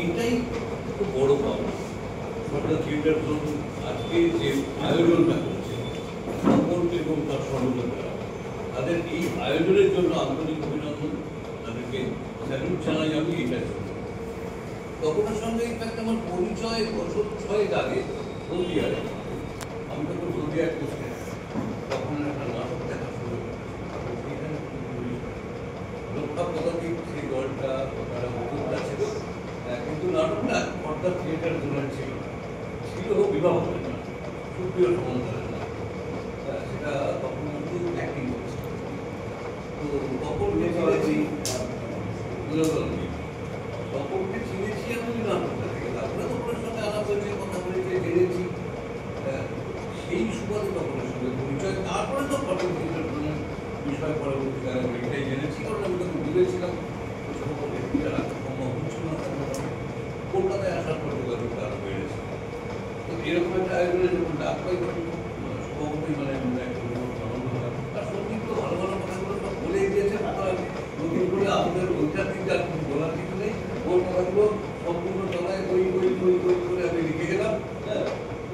এইটাই খুব বড় পাওয়া। সরকার থিয়েটার জোন আজকে যে আয়োজনটা করছে সকল এবং তার সহযোগিতা, তাদের এই আয়োজনের জন্য আন্তরিক অভিনন্দন, তাদেরকে স্যালুট জানাই আমি। এইটার জন্য তখনের সঙ্গে ইনফ্যাক্ট আমার পরিচয় বছর 6 আগে হলদিয়ায়, আমি তখন হলদিয়ায় করছি, তখন একটা নাটক দেখা শুরু লক্ষা পদাতিক সেই দলটা তারা উদ্যোক্তা ছিল, কিন্তু নাটকটা পর্দা থিয়েটার জোনের ছিল বিবাহ সুপ্রিয় সমান্তরের না, সেটা তখন কিন্তু অ্যাক্টিং করছে। তো তপনকে চিনেছি, তপনকে চিনেছি আমি নাটকটা থেকে, তারপরে তপনের সঙ্গে আলাপ হয়েছে, কথা বলেছে, জেনেছি, সেই সুবাদে তপনের সঙ্গে পরিচয়। তারপরে তো পটল থিয়েটার জন্য বিষয় পরবর্তীকালে অনেকটাই জেনেছি, কারণ আমি তখন বুঝেছিলাম সম্ভব হচ্ছিল না, কলকাতায় আসার পর যোগাযোগ আরো বেড়েছে। তো এরকম একটা আয়োজনে যখন ডাক পাই তখন সভাপতি মানে আনন্দ হয়। আর সত্যি ভালো ভালো কথাগুলো সব বলে গিয়েছে, নতুন করে আমাদের ঐতিহাসিক আর কিছু বলার কিছু নেই। ওর কথাগুলো সম্পূর্ণ তলায় বই করে আমি লিখে গেলাম। হ্যাঁ,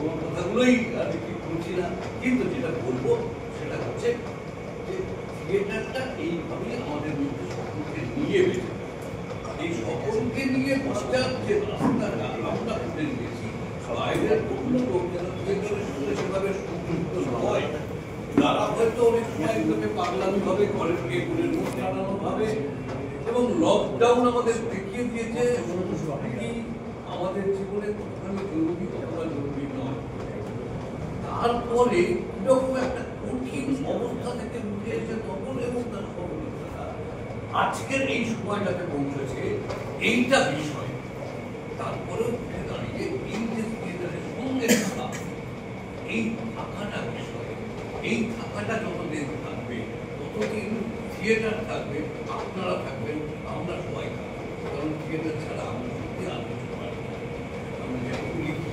ওর কথাগুলোই আর কি করছি না, কিন্তু যেটা বলবো সেটা হচ্ছে যে থিয়েটারটা এইভাবেই আমাদের মধ্যে সকলকে নিয়ে বেঁচে, এই সকলকে নিয়ে বসার যে রাস্তাটা আমরা খুঁজে নিয়েছি, বাইরের অন্য লোক যেন থিয়েটারের সঙ্গে সেভাবে সংযুক্ত নয়, তারা হয়তো অনেক সময় এগুলোকে পাগলামি ভাবে ঘরে ঢুকে করে মুখ টানানো ভাবে। এবং লকডাউন আমাদের দেখিয়ে দিয়েছে কি আমাদের জীবনে কতখানি জরুরি, কতটা জরুরি নয়। তারপরে এরকম একটা কঠিন অবস্থা থেকে উঠে এসে তখন এবং তার সহযোগিতা আজকের এই সময়টাতে পৌঁছেছে, এইটা বিষয়। তারপরেও উঠে দাঁড়িয়ে এই যে থিয়েটারের সঙ্গে থাকা, এই থাকাটা বিষয়, এই থাকাটা যতদিন থাকবে ততদিন থিয়েটার থাকবে, আপনারা থাকবেন, আমরা সবাই থাকবো। কারণ থিয়েটার ছাড়া আমরা সত্যি আর কিছু পারি না। আমরা যেটুকু লিখি,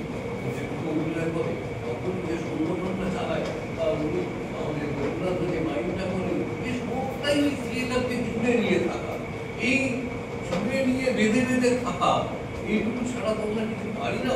যেটুকু অভিনয় করে, তখন যে সংগঠনটা চালায়, বা উনি আমাদের রবীন্দ্রনাথ যে মাইন্ডটা করেন, এই সবটাই ওই থিয়েটারকে জুড়ে নিয়ে থাকা, এই জুড়ে নিয়ে বেঁধে থাকা, এইটুকু ছাড়া তো আমরা কিছু পারি না।